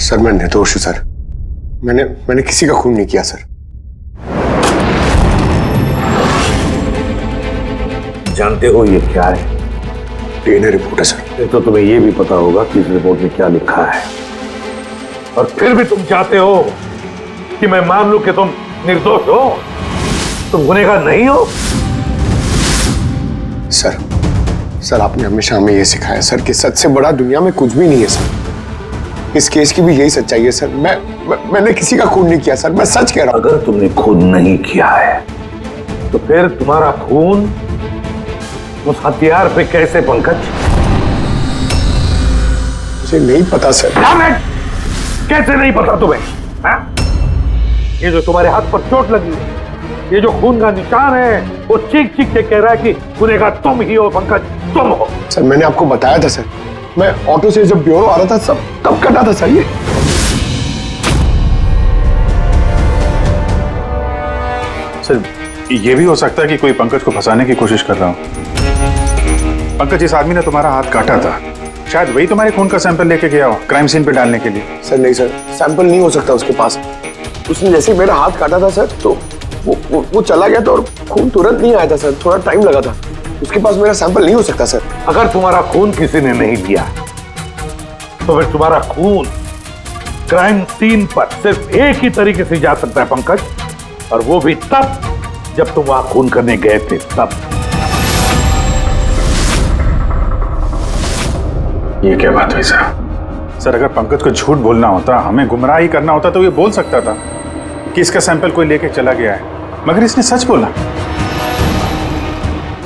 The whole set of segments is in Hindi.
सर मैं निर्दोष हूं सर। मैंने किसी का खून नहीं किया सर। जानते हो ये क्या है? डीएनए रिपोर्ट है सर। फिर तो तुम्हें ये भी पता होगा कि इस रिपोर्ट में क्या लिखा है, और फिर भी तुम चाहते हो कि मैं मान लूं कि तुम निर्दोष हो, तुम गुनहगार नहीं हो। सर आपने हमेशा हमें ये सिखाया सर कि सच से बड़ा दुनिया में कुछ भी नहीं है सर। इस केस की भी यही सच्चाई है सर। मैंने किसी का खून नहीं किया सर, मैं सच कह रहा हूं। अगर तुमने खून नहीं किया है तो फिर तुम्हारा खून उस हथियार पे कैसे पंकज? मुझे नहीं पता सर। कैसे नहीं पता तुम्हें? हा? ये जो तुम्हारे हाथ पर चोट लगी है, ये जो खून का निशान है, वो चीख चीख के कह रहा है कि गुनहगार तुम ही हो पंकज, तुम हो। सर मैंने आपको बताया था सर, मैं ऑटो से जब ब्यूरो आ रहा था सब तब कटा था सर। सर ये भी हो सकता है कि कोई पंकज को फंसाने की कोशिश कर रहा हो। पंकज, इस आदमी ने तुम्हारा हाथ काटा था, शायद वही तुम्हारे खून का सैंपल लेके गया हो क्राइम सीन पे डालने के लिए। सर नहीं सर, सैंपल नहीं हो सकता उसके पास। उसने जैसे ही मेरा हाथ काटा था सर तो वो चला गया था और खून तुरंत नहीं आया था सर, थोड़ा टाइम लगा था। उसके पास मेरा सैंपल नहीं हो सकता सर। अगर तुम्हारा खून किसी ने नहीं लिया तो फिर तुम्हारा खून क्राइम सीन पर सिर्फ एक ही तरीके से जा सकता है पंकज, और वो भी तब जब तुम वहां खून करने गए थे तब। ये क्या बात हुई सर? सर अगर पंकज को झूठ बोलना होता, हमें गुमराह ही करना होता तो ये बोल सकता था कि इसका सैंपल कोई लेके चला गया है, मगर इसने सच बोला।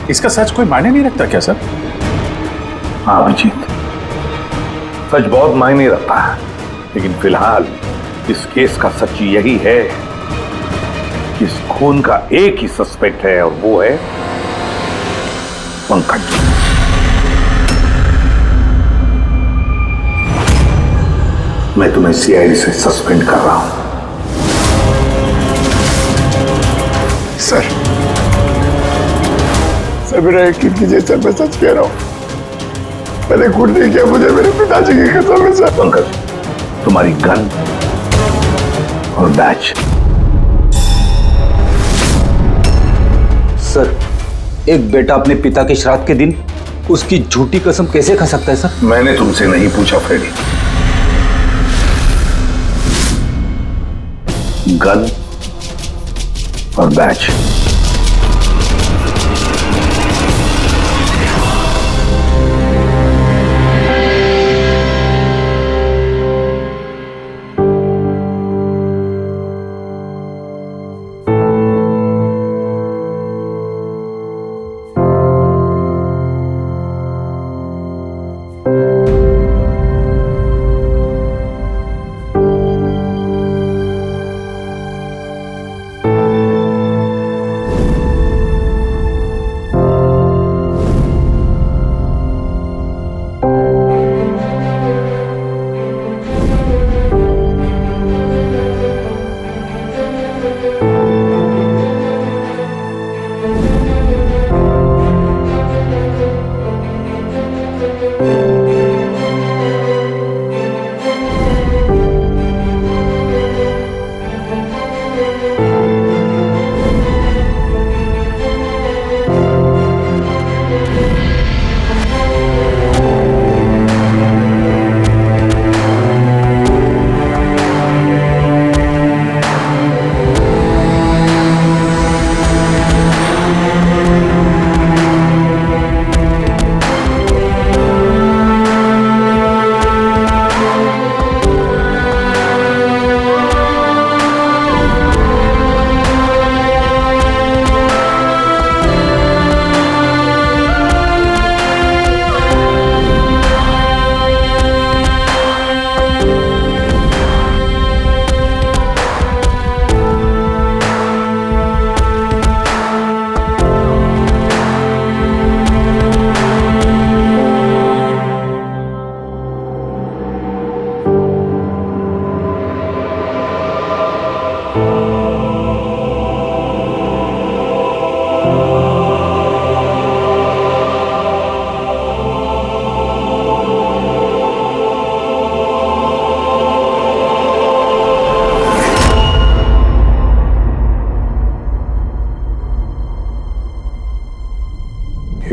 इसका सच कोई मायने नहीं रखता क्या सर? हाँ अभिजीत, सच बहुत मायने रखता है, लेकिन फिलहाल इस केस का सच यही है कि इस खून का एक ही सस्पेक्ट है, और वो है पंकज। मैं तुम्हें सीआईडी से सस्पेंड कर रहा हूं। सर मेरा यकीन कीजिए सर, मैं सच कह रहा हूं। मैंने खून नहीं किया, मुझे मेरे पिताजी की कसम है सर। पंकज, तुम्हारी गन और बैच। सर एक बेटा अपने पिता के श्राद्ध के दिन उसकी झूठी कसम कैसे खा सकता है सर? मैंने तुमसे नहीं पूछा फ्रेडी। गन और बैच।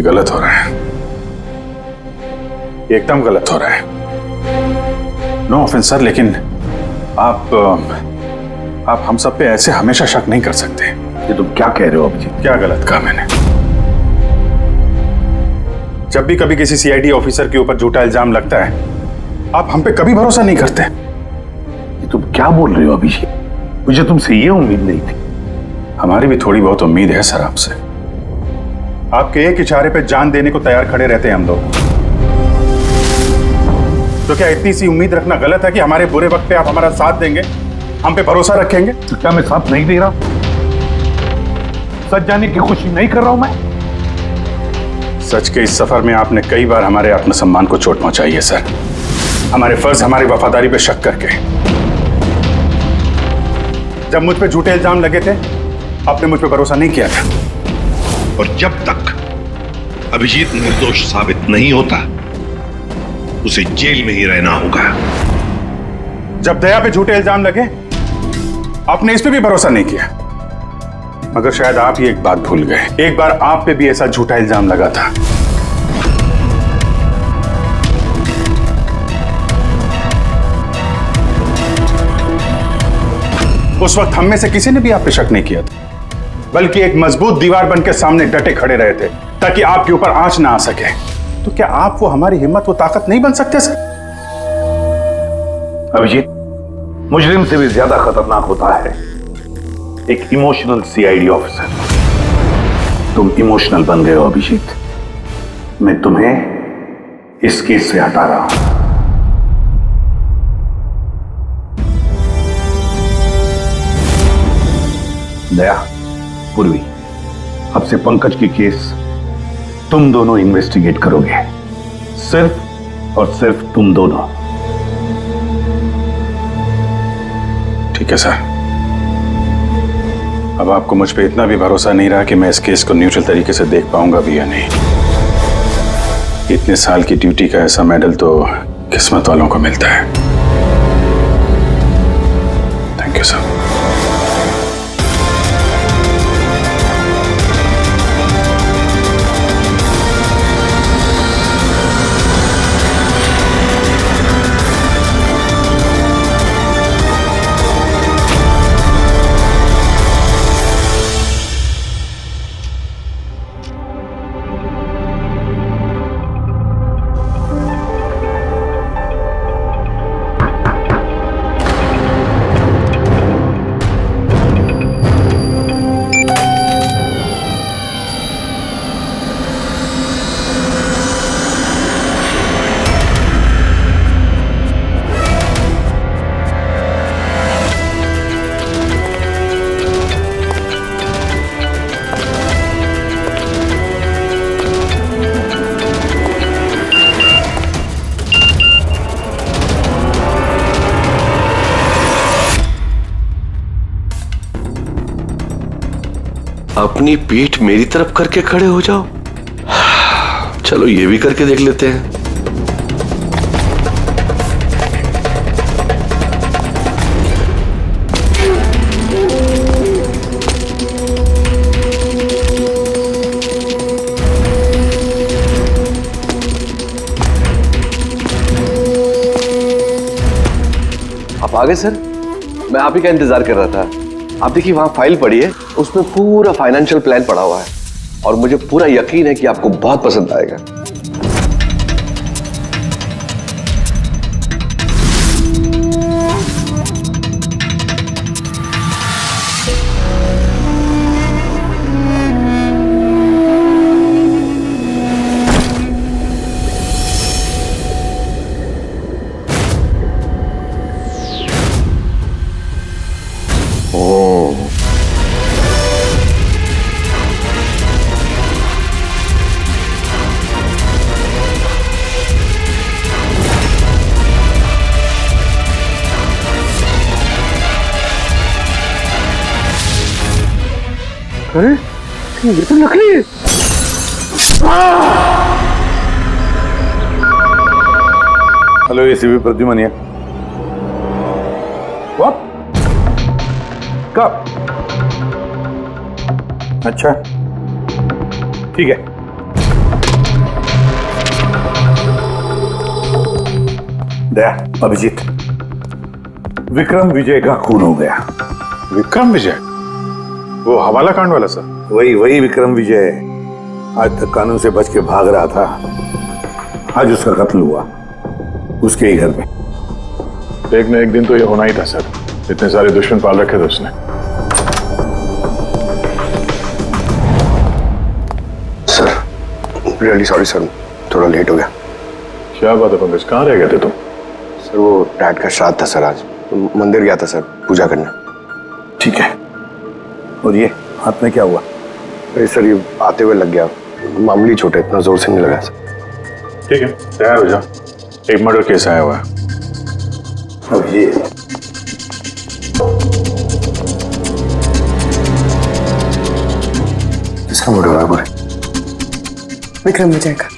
ये गलत हो रहा है, एकदम गलत हो रहा है। नो ऑफेंस सर, लेकिन आप हम सब पे ऐसे हमेशा शक नहीं कर सकते। ये तुम क्या कह रहे हो अभिजीत? क्या गलत कहा मैंने? जब भी कभी किसी सीआईडी ऑफिसर के ऊपर झूठा इल्जाम लगता है, आप हम पे कभी भरोसा नहीं करते। ये तुम क्या बोल रहे हो अभिजीत? मुझे तुमसे ये उम्मीद नहीं थी। हमारी भी थोड़ी बहुत उम्मीद है सर आपसे। आपके एक इशारे पे जान देने को तैयार खड़े रहते हैं हम लोग। तो क्या इतनी सी उम्मीद रखना गलत है कि हमारे बुरे वक्त पे आप हमारा साथ देंगे, हम पे भरोसा रखेंगे? तो क्या मैं साथ नहीं दे रहा? सच जाने की कोशिश नहीं कर रहा हूं मैं? सच के इस सफर में आपने कई बार हमारे आत्मसम्मान को चोट पहुंचाई है सर, हमारे फर्ज, हमारी वफादारी पे शक करके। जब मुझ पे झूठे इल्जाम लगे थे, आपने मुझ पे भरोसा नहीं किया था। और जब तक अभिजीत निर्दोष साबित नहीं होता, उसे जेल में ही रहना होगा। जब दया पे झूठे इल्जाम लगे, आपने इस पे भी भरोसा नहीं किया। मगर शायद आप ही एक बात भूल गए, एक बार आप पे भी ऐसा झूठा इल्जाम लगा था। उस वक्त हम में से किसी ने भी आप पे शक नहीं किया था, बल्कि एक मजबूत दीवार बनकर सामने डटे खड़े रहे थे ताकि आपके ऊपर आंच ना आ सके। तो क्या आप वो हमारी हिम्मत, वो ताकत नहीं बन सकते सर? अभिजीत, मुजरिम से भी ज्यादा खतरनाक होता है एक इमोशनल सीआईडी ऑफिसर। तुम इमोशनल बन गए हो अभिजीत। मैं तुम्हें इस केस से हटा रहा हूं। दया, पूर्वी, अब से पंकज की केस तुम दोनों इन्वेस्टिगेट करोगे, सिर्फ और सिर्फ तुम दोनों। ठीक है सर। अब आपको मुझ पे इतना भी भरोसा नहीं रहा कि मैं इस केस को न्यूट्रल तरीके से देख पाऊंगा भी या नहीं। इतने साल की ड्यूटी का ऐसा मेडल तो किस्मत वालों को मिलता है। Thank you sir. अपनी पीठ मेरी तरफ करके खड़े हो जाओ। चलो ये भी करके देख लेते हैं। आप आ गए सर? मैं आप ही का इंतजार कर रहा था। आप देखिए वहां फाइल पड़ी है, उसमें पूरा फाइनेंशियल प्लान पड़ा हुआ है और मुझे पूरा यकीन है कि आपको बहुत पसंद आएगा। अरे ये तो नकली है। हेलो, एसीपी प्रद्युमन है। कब? अच्छा, ठीक है। दया, अभिजीत, विक्रम विजय का खून हो गया। विक्रम विजय, वो हवाला कांड वाला सर? वही विक्रम विजय आज तक कानून से बच के भाग रहा था। आज उसका कत्ल हुआ, उसके ही घर में। एक न एक दिन तो ये होना ही था सर, इतने सारे दुश्मन पाल रखे थे उसने। सर रियली सॉरी सर, थोड़ा लेट हो गया। क्या बात है पंकज, कहाँ रह गए थे तुम? सर वो डैड का श्राद्ध था सर, आज मंदिर गया था सर पूजा करने। ठीक है, और ये हाथ में क्या हुआ? अरे सर ये आते हुए लग गया, मामूली चोट है, इतना जोर से नहीं लगा सर। ठीक है, तैयार हो जाओ, एक मर्डर केस आया हुआ है। अब ये इसका मर्डर हुआ है? विक्रम विजय का।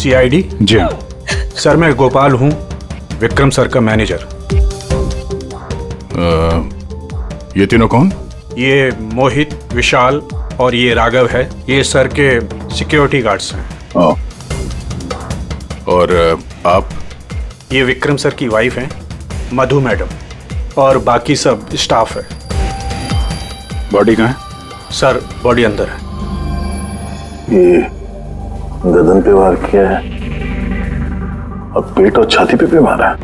CID? जी हाँ। सर मैं गोपाल हूँ, विक्रम सर का मैनेजर। ये तीनों कौन? ये मोहित, विशाल और ये राघव है, ये सर के सिक्योरिटी गार्ड्स हैं। और आप? ये विक्रम सर की वाइफ हैं, मधु मैडम, और बाकी सब स्टाफ है। बॉडी कहाँ है? सर बॉडी अंदर है। ये गर्दन पे वार किया है और पेट और छाती पे मारा है।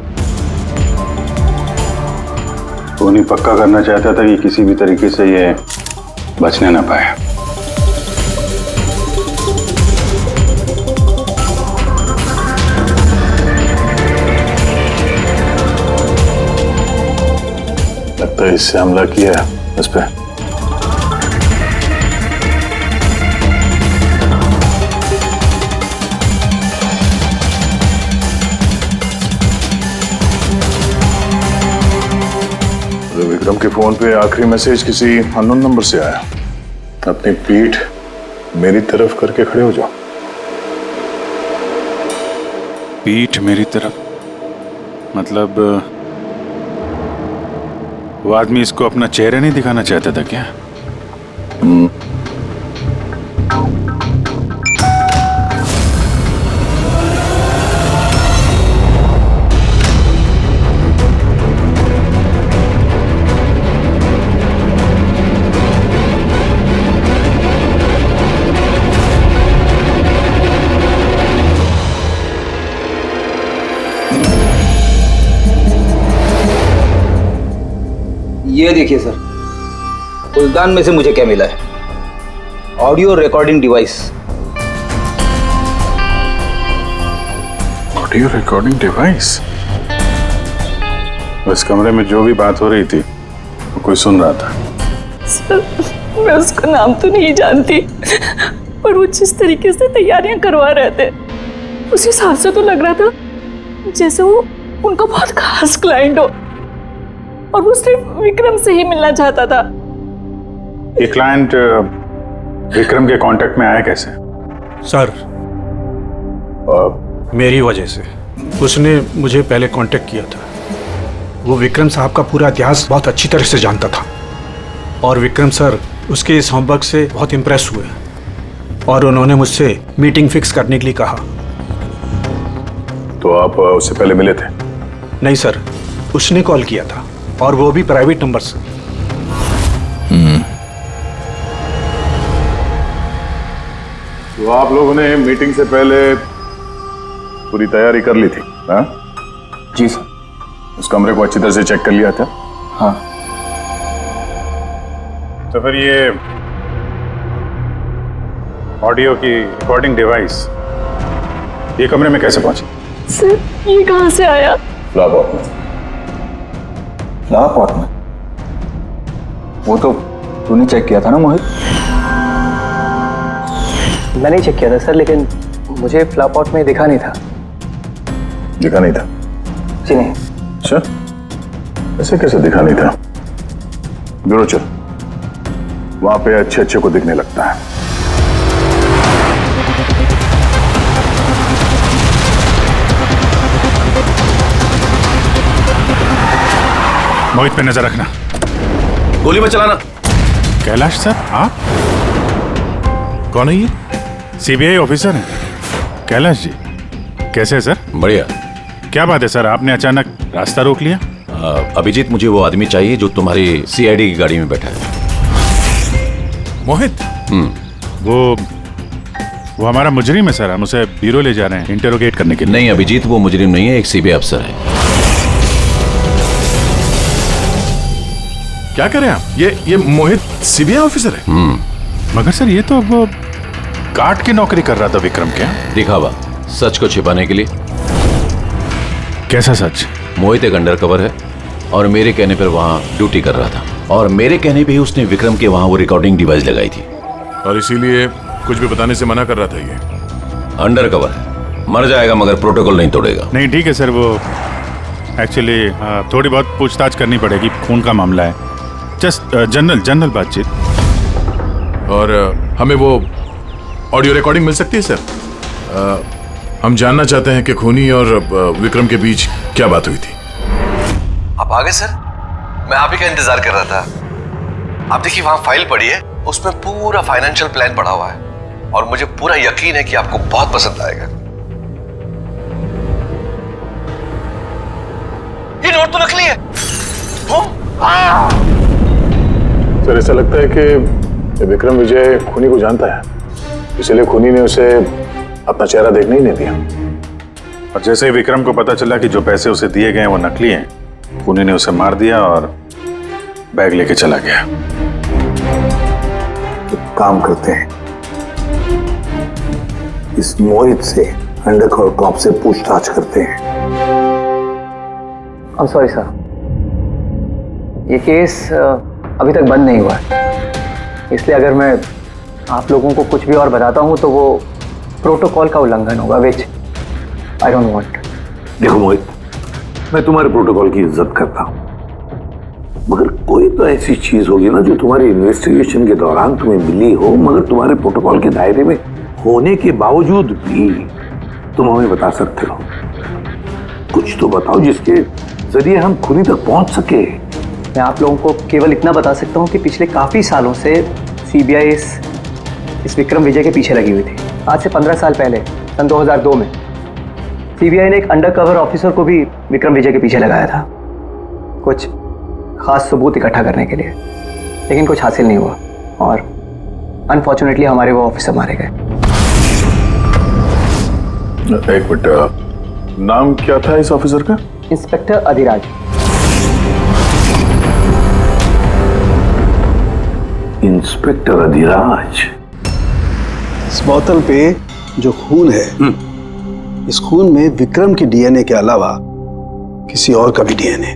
टोनी पक्का करना चाहता था कि किसी भी तरीके से ये बचने ना पाए। लगता है इससे हमला किया है इस पे। विक्रम के फोन पे आखिरी मैसेज किसी अननोन नंबर से आया। अपनी पीठ मेरी तरफ करके खड़े हो जाओ। पीठ मेरी तरफ? मतलब वो आदमी इसको अपना चेहरा नहीं दिखाना चाहता था क्या? ये देखिए सर, फुलदान में से मुझे क्या मिला है? Audio recording device. Audio recording device? इस कमरे में जो भी बात हो रही थी वो कोई सुन रहा था। सर मैं उसका नाम तो नहीं जानती, पर वो जिस तरीके से तैयारियां करवा रहे थे उस हिसाब से तो लग रहा था जैसे वो उनका बहुत खास क्लाइंट हो और वो सिर्फ विक्रम से ही मिलना चाहता था। ये क्लाइंट विक्रम के कांटेक्ट में आया कैसे? सर मेरी वजह से। उसने मुझे पहले कांटेक्ट किया था। वो विक्रम साहब का पूरा इतिहास बहुत अच्छी तरह से जानता था और विक्रम सर उसके इस होमवर्क से बहुत इम्प्रेस हुए और उन्होंने मुझसे मीटिंग फिक्स करने के लिए कहा। तो आप उससे पहले मिले थे? नहीं सर, उसने कॉल किया था और वो भी प्राइवेट नंबर से। तो आप लोगों ने मीटिंग से पहले पूरी तैयारी कर ली थी? हाँ जी सर। उस कमरे को अच्छी तरह से चेक कर लिया था? हाँ। तो फिर ये ऑडियो की रिकॉर्डिंग डिवाइस ये कमरे में कैसे पहुंची? सर ये कहाँ से आया? फ्लावर में। फ्लावर पॉट में? वो तो तूने चेक किया था ना मोहित? मैंने चेक किया था सर, लेकिन मुझे फ्लावर पॉट में दिखा नहीं था। दिखा नहीं था? जी नहीं। अच्छा, ऐसे कैसे दिखा नहीं था? ब्यूरो चल, वहां पे अच्छे अच्छे को दिखने लगता है। मोहित पे नजर रखना। गोली मत चलाना। कैलाश सर, आप कौन है ये? सीबीआई ऑफिसर हैं। कैलाश जी, कैसे है सर? बढ़िया। क्या बात है सर, आपने अचानक रास्ता रोक लिया? अभिजीत, मुझे वो आदमी चाहिए जो तुम्हारी सीआईडी की गाड़ी में बैठा है। मोहित? वो हमारा मुजरिम है सर, हम उसे ब्यूरो ले जा रहे हैं इंटरोगेट करने के लिए। नहीं अभिजीत, वो मुजरिम नहीं है, एक सीबीआई अफसर है। क्या करें आप? ये मोहित सीबीआई ऑफिसर है? मगर सर ये तो वो गार्ड की नौकरी कर रहा था विक्रम क्या? दिखावा, सच को छिपाने के लिए। कैसा सच? मोहित एक अंडरकवर है और मेरे कहने पर वहां ड्यूटी कर रहा था, और मेरे कहने पे ही उसने विक्रम के वहां वो रिकॉर्डिंग डिवाइस लगाई थी। और इसीलिए कुछ भी बताने से मना कर रहा था ये। अंडरकवर है, मर जाएगा मगर प्रोटोकॉल नहीं तोड़ेगा। नहीं ठीक है सर, वो एक्चुअली थोड़ी बहुत पूछताछ करनी पड़ेगी, खून का मामला है। जस्ट जनरल बातचीत। और हमें वो ऑडियो रिकॉर्डिंग मिल सकती है सर? हम जानना चाहते हैं कि खूनी और विक्रम के बीच क्या बात हुई थी। आप आ गए सर? मैं आप ही का इंतजार कर रहा था। आप देखिए, वहां फाइल पड़ी है, उसमें पूरा फाइनेंशियल प्लान पड़ा हुआ है, और मुझे पूरा यकीन है कि आपको बहुत पसंद आएगा। ये नोट तो नकली है। सर, ऐसा लगता है कि विक्रम विजय खूनी को जानता है, इसलिए खूनी ने उसे अपना चेहरा देखने ही नहीं दिया। और जैसे ही विक्रम को पता चला कि जो पैसे उसे दिए गए वो नकली हैं, खूनी ने उसे मार दिया और बैग लेके चला गया। तो काम करते हैं, इस मोहित से अंडरकवर कॉप से पूछताछ करते हैं। सॉरी सर, ये केस अभी तक बंद नहीं हुआ है, इसलिए अगर मैं आप लोगों को कुछ भी और बताता हूँ तो वो प्रोटोकॉल का उल्लंघन होगा, विच आई डोंट वांट। देखो मोहित, मैं तुम्हारे प्रोटोकॉल की इज्जत करता हूँ, मगर कोई तो ऐसी चीज होगी ना जो तुम्हारी इन्वेस्टिगेशन के दौरान तुम्हें मिली हो, मगर तुम्हारे प्रोटोकॉल के दायरे में होने के बावजूद भी तुम हमें बता सकते हो। कुछ तो बताओ जिसके जरिए हम खूनी तक पहुंच सके। मैं आप लोगों को केवल इतना बता सकता हूँ कि पिछले काफी सालों से सीबीआई इस विक्रम विजय के पीछे लगी हुई थी। आज से 15 साल पहले, सन 2002 में सीबीआई ने एक अंडरकवर ऑफिसर को भी विक्रम विजय के पीछे लगाया था, कुछ खास सबूत इकट्ठा करने के लिए, लेकिन कुछ हासिल नहीं हुआ और अनफॉर्चुनेटली हमारे वो ऑफिसर मारे गए। एक मिनट, नाम क्या था इस ऑफिसर का? इंस्पेक्टर अधिराज। इंस्पेक्टर अधिराज। इस बोतल पे जो खून है, इस खून में विक्रम की डीएनए के अलावा किसी और का भी डीएनए।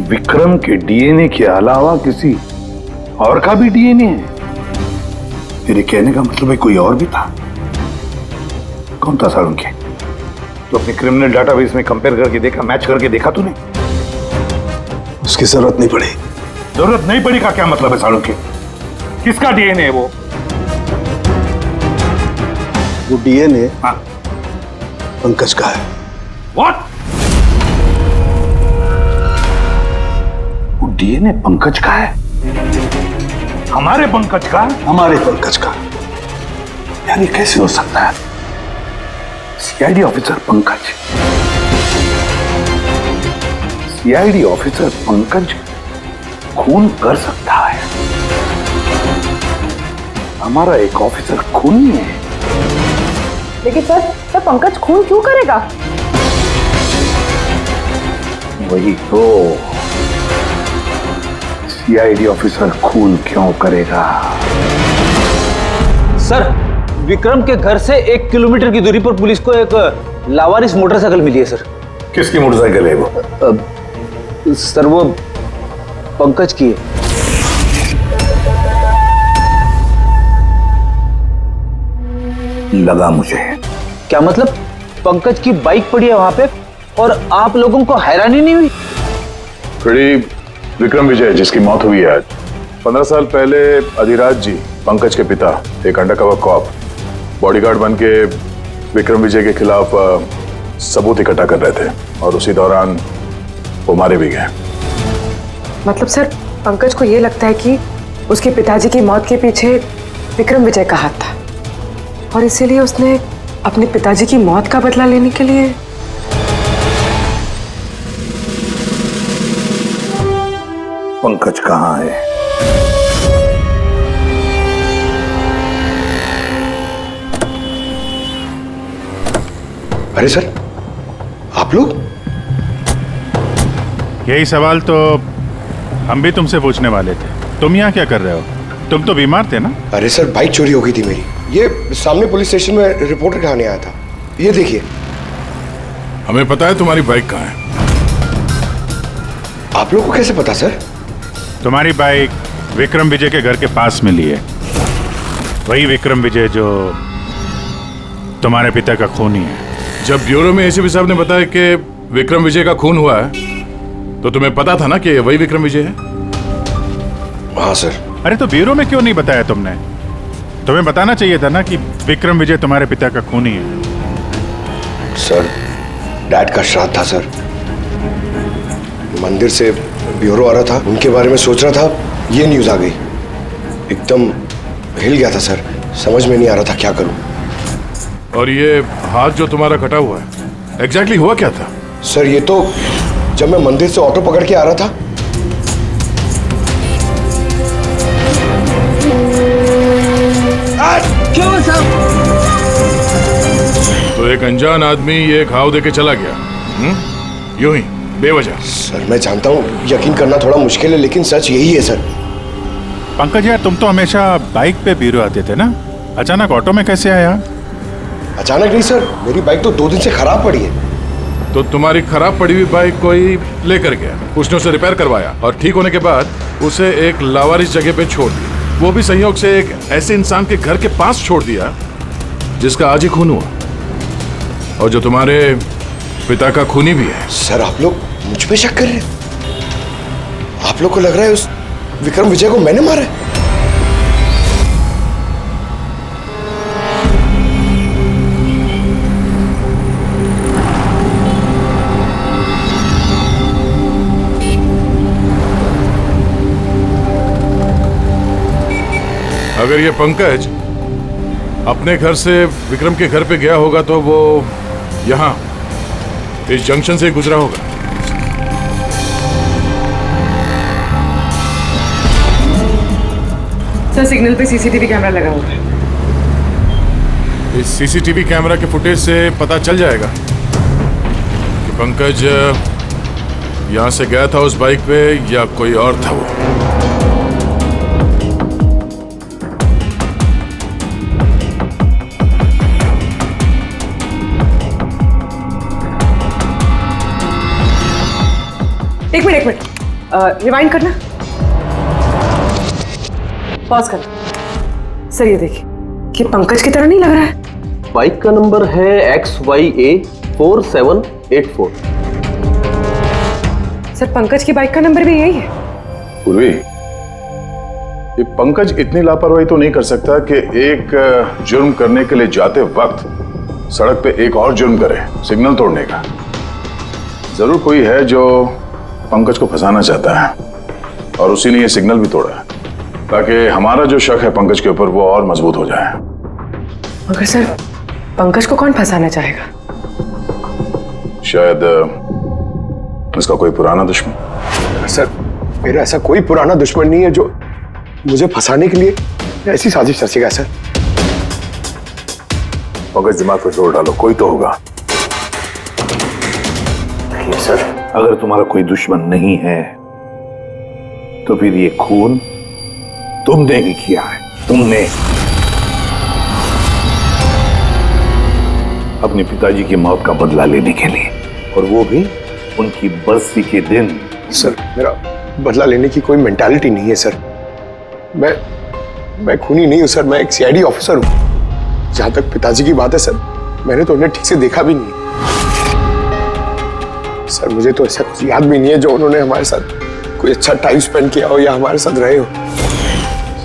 विक्रम के डीएनए के अलावा किसी और का भी डीएनए है? मेरे कहने का मतलब है कोई और भी था। कौन था सालुंखे? तो अपने क्रिमिनल डाटाबेस में कंपेयर करके देखा, मैच करके देखा तूने? उसकी जरूरत नहीं पड़ी। जरूरत नहीं पड़ी का क्या मतलब है सालुंखे? किसका डीएनए है वो? वो डीएनए पंकज का है। व्हाट? वो डीएनए पंकज का है? हमारे पंकज का? हमारे पंकज का। यार ये कैसे हो सकता है? CID officer Pankaj, CID officer Pankaj खून कर सकता है? हमारा एक ऑफिसर खून नहीं है। लेकिन सर पंकज खून क्यों करेगा? वही तो, सीआईडी ऑफिसर खून क्यों करेगा? सर, विक्रम के घर से 1 किलोमीटर की दूरी पर पुलिस को एक लावारिस मोटरसाइकिल मिली है सर। किसकी मोटरसाइकिल है वो? सर वो पंकज की है। लगा मुझे। क्या मतलब? पंकज की बाइक पड़ी है वहां पे और आप लोगों को हैरानी नहीं हुई? फ्रेडी, विक्रम विजय जिसकी मौत हुई है आज, 15 साल पहले अधिराज जी, पंकज के पिता, एक अंडरकवर कॉप, बॉडीगार्ड बन के विक्रम विजय के खिलाफ सबूत इकट्ठा कर रहे थे और उसी दौरान वो मारे भी गए। मतलब सर, पंकज को ये लगता है कि उसके पिताजी की मौत के पीछे विक्रम विजय का हाथ था और इसीलिए उसने अपने पिताजी की मौत का बदला लेने के लिए। पंकज कहाँ है? अरे सर, आप लोग? यही सवाल तो हम भी तुमसे पूछने वाले थे। तुम यहाँ क्या कर रहे हो? तुम तो बीमार थे ना? अरे सर, बाइक चोरी हो गई थी मेरी। ये सामने पुलिस स्टेशन में रिपोर्टर कराने आया था। ये देखिए। हमें पता है तुम्हारी बाइक कहाँ है। आप लोग को कैसे पता सर? तुम्हारी बाइक विक्रम विजय के घर के पास मिली है। वही विक्रम विजय जो तुम्हारे पिता का खूनी है। जब ब्यूरो में एसीपी साहब ने बताया कि विक्रम विजय का खून हुआ है, तो तुम्हें पता था ना कि वही विक्रम विजय है? हाँ सर। अरे तो ब्यूरो में क्यों नहीं बताया तुमने? तुम्हें बताना चाहिए था ना कि विक्रम विजय तुम्हारे पिता का खूनी है। सर, डैड का श्राद्ध था सर। मंदिर से ब्यूरो आ रहा था, उनके बारे में सोच रहा था, ये न्यूज आ गई। एकदम हिल गया था सर, समझ में नहीं आ रहा था क्या करूं। और ये हाथ जो तुम्हारा कटा हुआ है, एग्जैक्टली हुआ क्या था? सर, ये तो जब मैं मंदिर से ऑटो पकड़ के आ रहा था, क्यों साहब? तो एक अनजान आदमी ये घाव देके चला गया, यूं ही बेवजह। सर, मैं जानता हूँ यकीन करना थोड़ा मुश्किल है, लेकिन सच यही है सर। पंकज यार, तुम तो हमेशा बाइक पे ब्यूरो आते थे ना, अचानक ऑटो में कैसे आया? अचानक नहीं सर, मेरी बाइक तो 2 दिन से खराब पड़ी है। तो तुम्हारी खराब पड़ी हुई बाइक कोई लेकर गया, उसने उसे रिपेयर करवाया और ठीक होने के बाद उसे एक लावारिस जगह पे छोड़ दिया। वो भी संयोग से एक ऐसे इंसान के घर के पास छोड़ दिया जिसका आज ही खून हुआ और जो तुम्हारे पिता का खूनी भी है। सर, आप लोग मुझ पे शक कर रहे हैं? आप लोग को लग रहा है उस विक्रम विजय को मैंने मारा है? अगर ये पंकज अपने घर से विक्रम के घर पे गया होगा तो वो यहाँ इस जंक्शन से गुजरा होगा। सर, सिग्नल पे सीसीटीवी कैमरा लगा हुआ है। इस सीसीटीवी कैमरा के फुटेज से पता चल जाएगा कि पंकज यहाँ से गया था उस बाइक पे या कोई और था वो। एक मिनट रिवाइंड करना, पॉज करना। सर, ये देखिए कि पंकज की तरह नहीं लग रहा है। बाइक का नंबर है XYA 4784। सर, पंकज की बाइक का नंबर भी यही है। पूर्वी, ये पंकज इतनी लापरवाही तो नहीं कर सकता कि एक जुर्म करने के लिए जाते वक्त सड़क पे एक और जुर्म करे, सिग्नल तोड़ने का। जरूर कोई है जो पंकज को फंसाना चाहता है और उसी ने ये सिग्नल भी तोड़ा है ताकि हमारा जो शक है पंकज के ऊपर वो और मजबूत हो जाए। मगर सर, पंकज को कौन फंसाना चाहेगा? शायद इसका कोई पुराना दुश्मन। सर, मेरा ऐसा कोई पुराना दुश्मन नहीं है जो मुझे फंसाने के लिए ऐसी साजिश रचेगा। सर, पंकज, दिमाग पे जोर डालो, कोई तो होगा। नहीं सर, अगर तुम्हारा कोई दुश्मन नहीं है तो फिर ये खून तुमने ही किया है। तुमने अपने पिताजी की मौत का बदला लेने के लिए, और वो भी उनकी बरसी के दिन। सर, मेरा बदला लेने की कोई मेंटालिटी नहीं है सर। मैं खूनी नहीं हूं सर, मैं एक CID ऑफिसर हूं। जहां तक पिताजी की बात है सर, मैंने तो उन्हें ठीक से देखा भी नहीं। सर मुझे तो ऐसा कुछ याद भी नहीं है जो उन्होंने हमारे साथ कोई अच्छा टाइम स्पेंड किया हो या हमारे साथ रहे हो।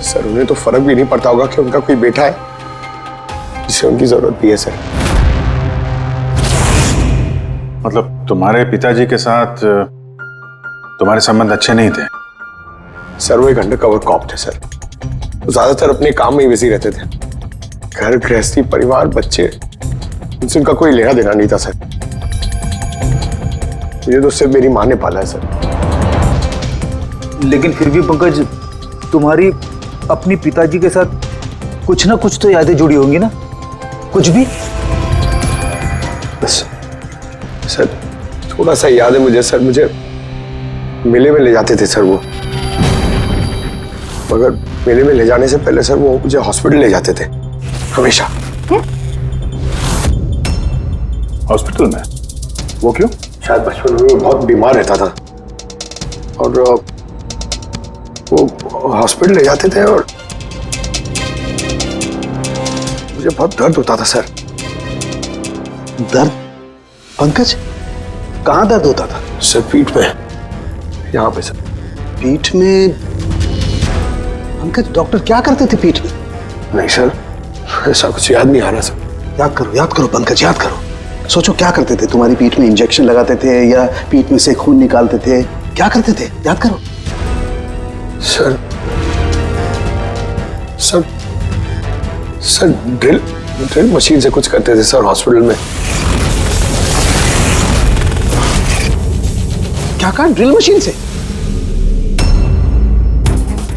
सर उन्हें तो फर्क भी नहीं पड़ता होगा कि उनका कोई बेटा है जिसे उनकी जरूरत भी है। सर मतलब तुम्हारे पिताजी के साथ तुम्हारे संबंध अच्छे नहीं थे? सर वो एक अंडरकवर कॉप थे सर। वो ज्यादातर अपने काम में ही बिजी रहते थे। घर गृहस्थी परिवार बच्चे इनसे उनका कोई लेना देना नहीं था सर। मुझे तो सिर्फ मेरी माँ ने पाला है सर। लेकिन फिर भी पंकज, तुम्हारी अपनी पिताजी के साथ कुछ ना कुछ तो यादें जुड़ी होंगी ना? कुछ भी? बस सर थोड़ा सा याद है मुझे सर। मुझे मेले में ले जाते थे सर वो, मगर मेले में ले जाने से पहले सर वो मुझे हॉस्पिटल ले जाते थे हमेशा। हॉस्पिटल में? वो क्यों? शायद बचपन में वो बहुत बीमार रहता था और वो हॉस्पिटल ले जाते थे और मुझे बहुत दर्द होता था सर। दर्द? पंकज, कहाँ दर्द होता था? सर पीठ में, यहाँ पे सर। पीठ में? पंकज, डॉक्टर क्या करते थे पीठ में? नहीं सर, ऐसा कुछ याद नहीं आ रहा सर। याद करो पंकज, याद करो। सोचो क्या करते थे? तुम्हारी पीठ में इंजेक्शन लगाते थे या पीठ में से खून निकालते थे? क्या करते थे? याद करो। Sir sir sir drill machine से कुछ करते थे सर हॉस्पिटल में। क्या कहा? ड्रिल मशीन से?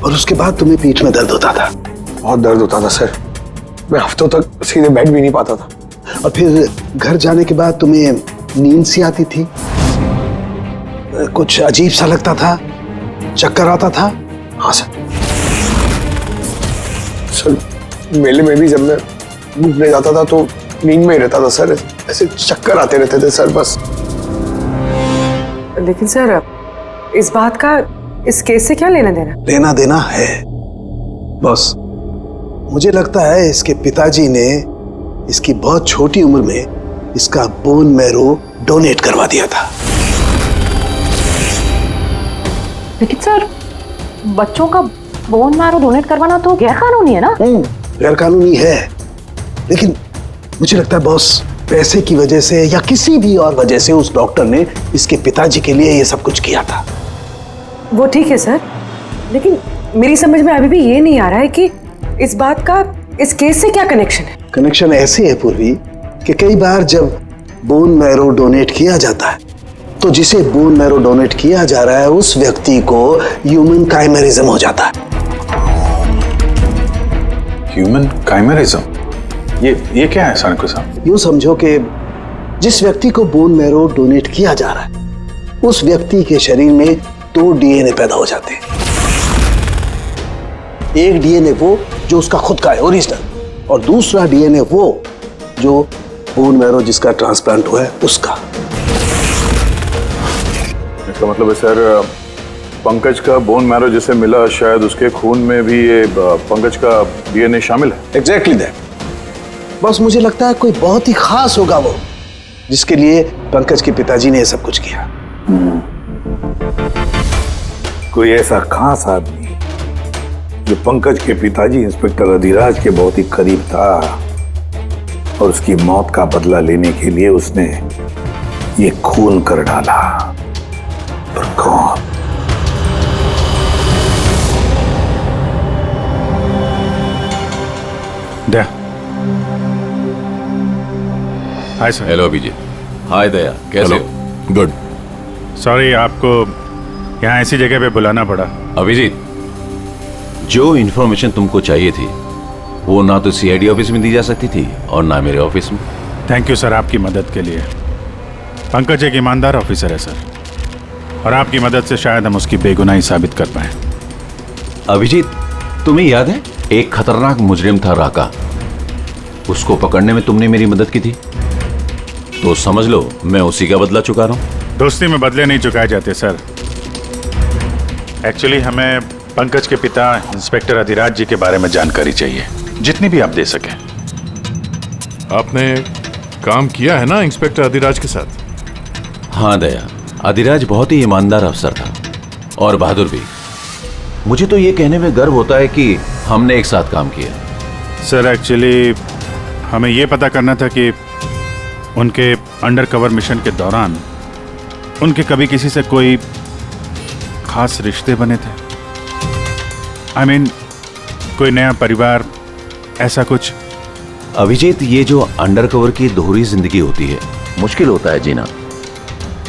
और उसके बाद तुम्हें पीठ में दर्द होता था? बहुत दर्द होता था सर। मैं हफ्तों तक सीधे बैठ भी नहीं पाता था। और फिर घर जाने के बाद तुम्हें नींद सी आती थी? कुछ अजीब सा लगता था? चक्कर आता था? हाँ सर। सर मेले में भी जब मैं घूमने जाता था तो नींद में ही रहता था सर। ऐसे चक्कर आते रहते थे सर बस। लेकिन सर इस बात का इस केस से क्या लेना देना? लेना देना है बॉस। मुझे लगता है इसके पिताजी ने इसकी बहुत छोटी उम्र में इसका बोन मैरो डोनेट करवा दिया था। लेकिन सर बच्चों का बोन मैरो डोनेट करवाना तो गैरकानूनी है ना? गैरकानूनी है, लेकिन मुझे लगता है बॉस पैसे की वजह से या किसी भी और वजह से उस डॉक्टर ने इसके पिताजी के लिए ये सब कुछ किया था। वो ठीक है सर, लेकिन मेरी समझ में अभी भी ये नहीं आ रहा है कि इस बात का इस केस से क्या कनेक्शन है? कनेक्शन ऐसे है पूर्वी कि कई बार जब बोन मैरो डोनेट किया जाता है तो जिसे बोन मैरो डोनेट किया जा रहा है उस व्यक्ति को ह्यूमन काइमेरिज्म हो जाता है। ह्यूमन काइमेरिज्म? ये क्या है सानकू साहब? यूं समझो कि जिस व्यक्ति को बोन मैरो डोनेट किया जा रहा है उस व्यक्ति के शरीर में 2 डीएनए पैदा हो जाते हैं। एक डीएनए वो जो उसका खुद का है ओरिजिनल, और दूसरा डीएनए वो जो बोन मैरो जिसका ट्रांसप्लांट हुआ है उसका। इसका मतलब है सर पंकज का बोन मैरो जिसे मिला शायद उसके खून में भी ये पंकज का डीएनए शामिल है। Exactly that. बस मुझे लगता है कोई बहुत ही खास होगा वो जिसके लिए पंकज के पिताजी ने ये सब कुछ किया। कोई ऐसा खास आदमी जो पंकज के पिताजी इंस्पेक्टर अधिराज के बहुत ही करीब था और उसकी मौत का बदला लेने के लिए उसने ये खून कर डाला। पर कौन? Hi sir. हेलो अभिजीत। हाय दया, कैसे हो? गुड। सॉरी आपको यहाँ ऐसी जगह पे बुलाना पड़ा। अभिजीत, जो इन्फॉर्मेशन तुमको चाहिए थी वो ना तो सीआईडी ऑफिस में दी जा सकती थी और ना मेरे ऑफिस में। थैंक यू सर आपकी मदद के लिए। पंकज एक ईमानदार ऑफिसर है सर, और आपकी मदद से शायद हम उसकी बेगुनाही साबित कर पाए। अभिजीत, तुम्हें याद है एक खतरनाक मुजरिम था राका, उसको पकड़ने में तुमने मेरी मदद की थी, तो समझ लो मैं उसी का बदला चुका रहा हूं। दोस्ती में बदले नहीं चुकाए जाते सर। एक्चुअली हमें पंकज के पिता इंस्पेक्टर अधिराज जी के बारे में जानकारी चाहिए, जितनी भी आप दे सकें। आपने काम किया है ना इंस्पेक्टर अधिराज के साथ? हाँ दया, अधिराज बहुत ही ईमानदार अफसर था और बहादुर भी। मुझे तो ये कहने में गर्व होता है कि हमने एक साथ काम किया। सर एक्चुअली हमें ये पता करना था कि उनके अंडरकवर मिशन के दौरान उनके कभी किसी से कोई खास रिश्ते बने थे। I mean, कोई नया परिवार, ऐसा कुछ। अभिजीत, ये जो अंडरकवर की दोहरी जिंदगी होती है, मुश्किल होता है जीना।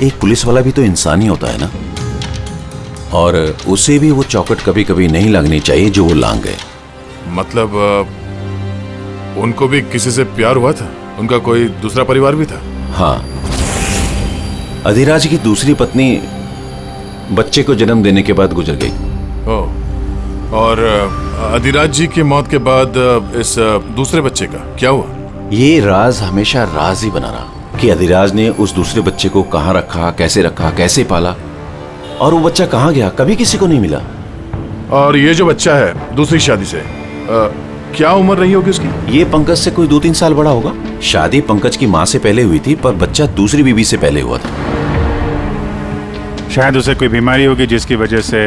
एक पुलिस वाला भी तो इंसान ही होता है ना, और उसे भी वो चौकट कभी कभी नहीं लगनी चाहिए जो वो लांग गए। मतलब उनको भी किसी से प्यार हुआ था? उनका कोई दूसरा परिवार भी था? हाँ, अधिराज की दूसरी पत्नी बच्चे को जन्म देने के बाद गुजर गई। ओह, और अधिराज जी की मौत के बाद इस दूसरे बच्चे का क्या हुआ? ये राज हमेशा राज ही बना रहा कि अधिराज ने उस दूसरे बच्चे को कहाँ रखा, कैसे पाला, और वो बच्चा कहाँ गया, कभी किसी को नहीं मिला। और ये जो बच्चा है दूसरी शादी से, क्या उम्र रही होगी उसकी? ये पंकज से कोई 2-3 साल बड़ा होगा। शादी पंकज की माँ से पहले हुई थी, पर बच्चा दूसरी बीवी से पहले हुआ था। शायद उसे कोई बीमारी होगी जिसकी वजह से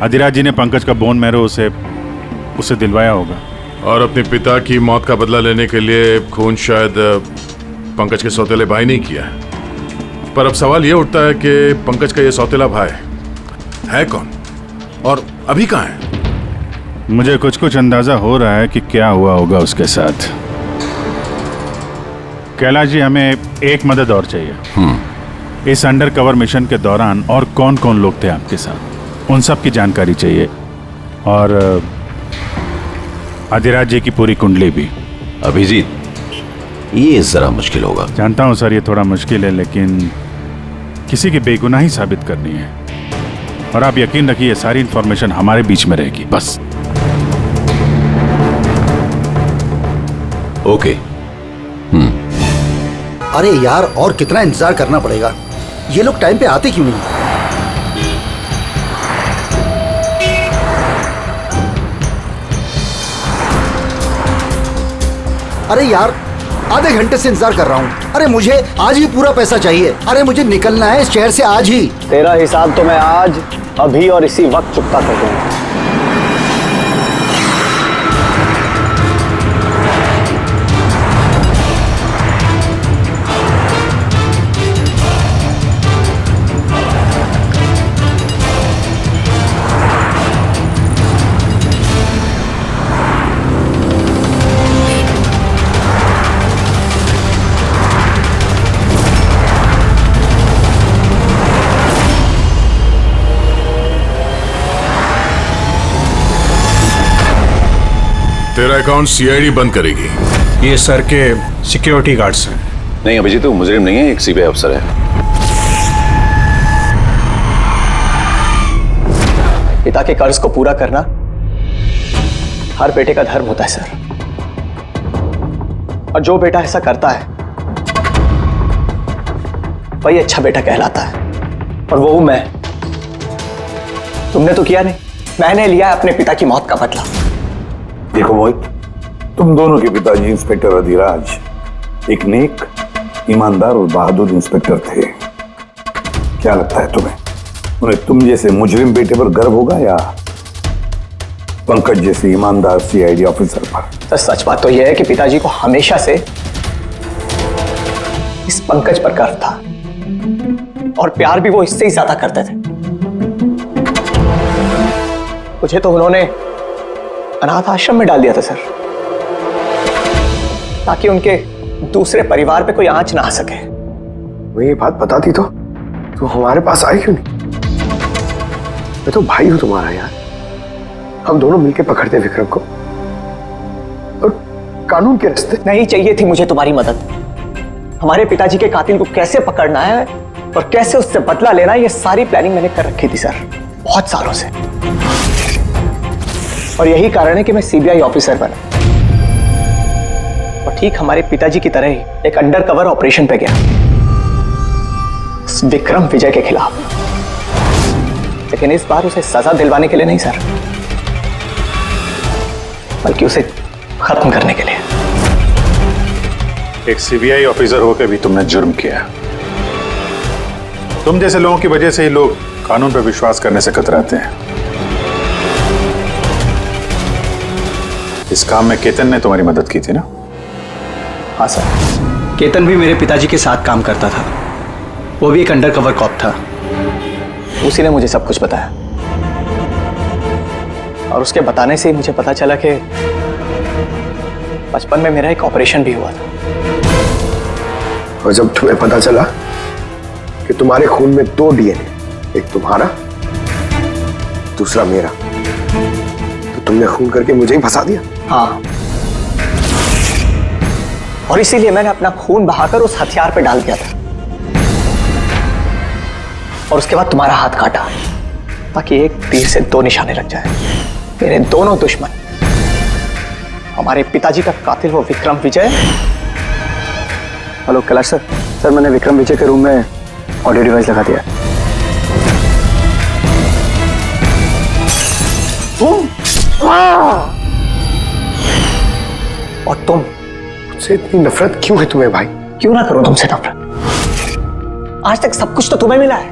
अधिराज जी ने पंकज का बोन मैरो उसे दिलवाया होगा। और अपने पिता की मौत का बदला लेने के लिए खून शायद पंकज के सौतेले भाई ने किया है। पर अब सवाल ये उठता है कि पंकज का ये सौतेला भाई है कौन और अभी कहाँ है? मुझे कुछ अंदाजा हो रहा है कि क्या हुआ होगा उसके साथ। कैलाश जी, हमें एक मदद और चाहिए। इस अंडरकवर मिशन के दौरान और कौन कौन लोग थे आपके साथ, उन सब की जानकारी चाहिए, और अधिराज जी की पूरी कुंडली भी। अभिजीत, ये जरा मुश्किल होगा। जानता हूं सर, ये थोड़ा मुश्किल है, लेकिन किसी की बेगुनाही साबित करनी है, और आप यकीन रखिए सारी इंफॉर्मेशन हमारे बीच में रहेगी बस। ओके। अरे यार, और कितना इंतजार करना पड़ेगा? ये लोग टाइम पे आते क्यों नहीं? अरे यार, आधे घंटे से इंतजार कर रहा हूँ। अरे मुझे आज ही पूरा पैसा चाहिए। अरे मुझे निकलना है इस शहर से आज ही। तेरा हिसाब तो मैं आज, अभी और इसी वक्त चुकता कर दूंगा। तेरा अकाउंट सीआईडी बंद करेगी। ये सर के सिक्योरिटी गार्ड्स हैं। नहीं अभिजीत, वो मुजरिम नहीं है, एक सीबीआई अफसर है। पिता के कर्ज को पूरा करना हर बेटे का धर्म होता है सर, और जो बेटा ऐसा करता है वही अच्छा बेटा कहलाता है, और वो हूं मैं। तुमने तो किया नहीं, मैंने लिया अपने पिता की मौत का बदला। देखो मोहित, तुम दोनों के पिताजी इंस्पेक्टर अधिराज एक नेक, ईमानदार और बहादुर इंस्पेक्टर थे। क्या लगता है तुम्हें, उन्हें तुम जैसे मुजरिम बेटे पर गर्व होगा या पंकज जैसे ईमानदार सीआईडी ऑफिसर पर? तो सच बात तो यह है कि पिताजी को हमेशा से इस पंकज पर गर्व था, और प्यार भी वो इससे ही ज्यादा करते थे। मुझे तो उन्होंने अनाथ आश्रम में डाल दिया था सर, ताकि उनके दूसरे परिवार पे कोई आंच ना आ सके। वो ये बात बताती तो हमारे पास आई क्यों नहीं? मैं तो भाई हूं तुम्हारा यार, हम दोनों मिलके पकड़ते विक्रम को, और कानून के रास्ते। नहीं चाहिए थी मुझे तुम्हारी मदद। हमारे पिताजी के कातिल को कैसे पकड़ना है और कैसे उससे बदला लेना है, ये सारी प्लानिंग मैंने कर रखी थी सर, बहुत सालों से। और यही कारण है कि मैं सीबीआई ऑफिसर बना, और ठीक हमारे पिताजी की तरह ही एक अंडरकवर ऑपरेशन पे गया विक्रम विजय के खिलाफ। लेकिन इस बार उसे सजा दिलवाने के लिए नहीं सर, बल्कि उसे खत्म करने के लिए। एक सीबीआई ऑफिसर होकर भी तुमने जुर्म किया। तुम जैसे लोगों की वजह से ही लोग कानून पर विश्वास करने से कतराते हैं। इस काम में केतन ने तुम्हारी मदद की थी ना? हाँ सर, केतन भी मेरे पिताजी के साथ काम करता था। वो भी एक अंडरकवर कॉप था। उसी ने मुझे सब कुछ बताया और उसके बताने से ही मुझे पता चला कि बचपन में मेरा एक ऑपरेशन भी हुआ था। और जब तुम्हें पता चला कि तुम्हारे खून में 2 डीएनए, एक तुम्हारा दूसरा मेरा, तो तुमने खून करके मुझे ही फंसा दिया। हाँ, और इसीलिए मैंने अपना खून बहाकर उस हथियार पे डाल दिया था और उसके बाद तुम्हारा हाथ काटा ताकि एक तीर से 2 निशाने लग जाए। मेरे दोनों दुश्मन, हमारे पिताजी का कातिल वो Vikram Vijay. Hello Kailash sir. Sir मैंने विक्रम विजय के रूम में ऑडियो डिवाइस लगा दिया। और तुम मुझसे इतनी नफरत क्यों है तुम्हें भाई? क्यों ना करो तुमसे नफरत? आज तक सब कुछ तो तुम्हें मिला है।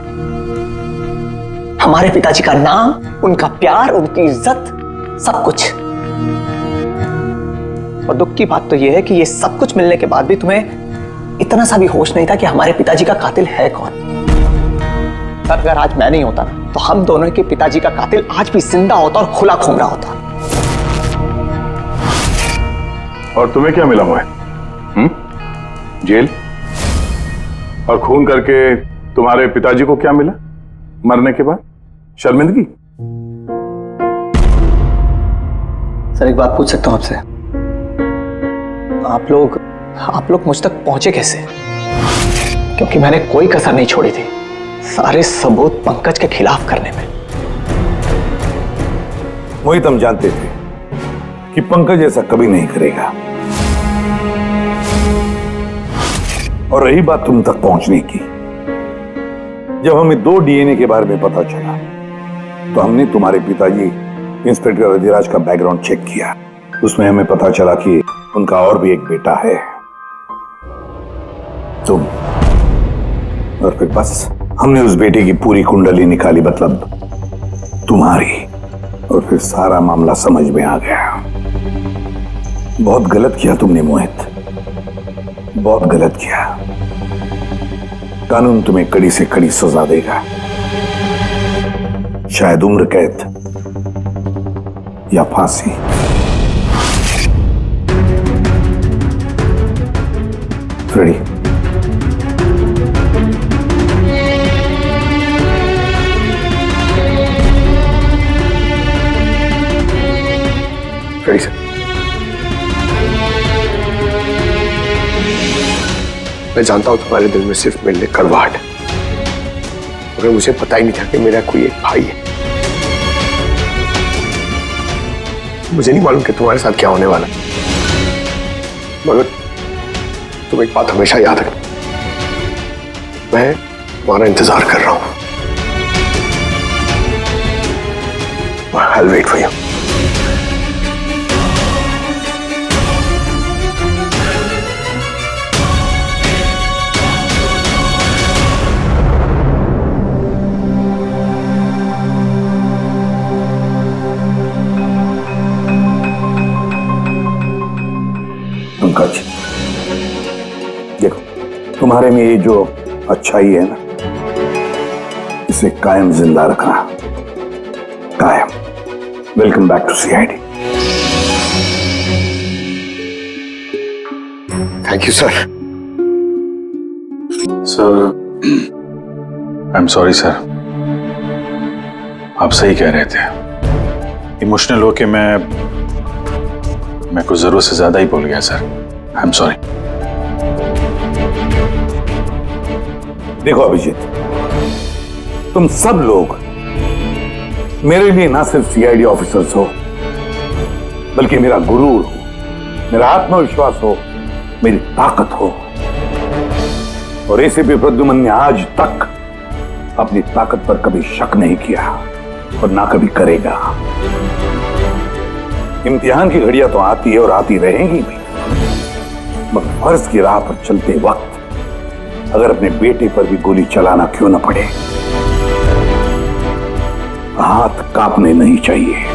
हमारे पिताजी का नाम, उनका प्यार, उनकी इज्जत, सब कुछ। और दुख की बात तो यह है कि ये सब कुछ मिलने के बाद भी तुम्हें इतना सा भी होश नहीं था कि हमारे पिताजी का कातिल है कौन। पर अगर आज मैं नहीं होता ना, तो हम दोनों के पिताजी का कातिल आज भी जिंदा होता और खुला घूम रहा होता। और तुम्हें क्या मिला हुआ है? जेल? और खून करके तुम्हारे पिताजी को क्या मिला मरने के बाद? शर्मिंदगी? सर एक बात पूछ सकता हूं आपसे? आप लोग मुझ तक पहुंचे कैसे? क्योंकि मैंने कोई कसर नहीं छोड़ी थी सारे सबूत पंकज के खिलाफ करने में। मोहित, हम जानते थे कि पंकज ऐसा कभी नहीं करेगा। और रही बात तुम तक पहुंचने की, जब हमें 2 डीएनए के बारे में पता चला तो हमने तुम्हारे पिताजी इंस्पेक्टर अधिराज का बैकग्राउंड चेक किया। उसमें हमें पता चला कि उनका और भी एक बेटा है, तुम। और फिर बस हमने उस बेटे की पूरी कुंडली निकाली, मतलब तुम्हारी। और फिर सारा मामला समझ में आ गया। बहुत गलत किया तुमने मोहित, बहुत गलत किया। कानून तुम्हें कड़ी से कड़ी सजा देगा, शायद उम्र कैद या फांसी। रेडी? Ready sir. मैं जानता हूं तुम्हारे दिल में सिर्फ मेरे लिए कड़वाहट है, मगर मुझे पता ही नहीं था कि मेरा कोई एक भाई है। मुझे नहीं मालूम कि तुम्हारे साथ क्या होने वाला, मगर तुम एक बात हमेशा याद रखना, मैं तुम्हारा इंतजार कर रहा हूं। I'll wait for you. Pankaj, देखो, तुम्हारे में ये जो अच्छाई है ना, इसे कायम जिंदा रखना, कायम। Welcome back to CID. Thank you sir. Sir, I am sorry sir. आप सही कह रहे थे। इमोशनल होके मैं कुछ जरूरत से ज्यादा ही बोल गया सर। I am sorry. देखो अभिजीत, तुम सब लोग मेरे लिए ना सिर्फ सीआईडी ऑफिसर्स हो, बल्कि मेरा गुरूर हो, मेरा आत्मविश्वास हो, मेरी ताकत हो। और एसीपी प्रद्युमन ने आज तक अपनी ताकत पर कभी शक नहीं किया और ना कभी करेगा। इम्तिहान की घड़ियां तो आती है और आती रहेंगी भी, मगर फर्ज की राह पर चलते वक्त अगर अपने बेटे पर भी गोली चलाना क्यों न पड़े, हाथ कांपने नहीं चाहिए।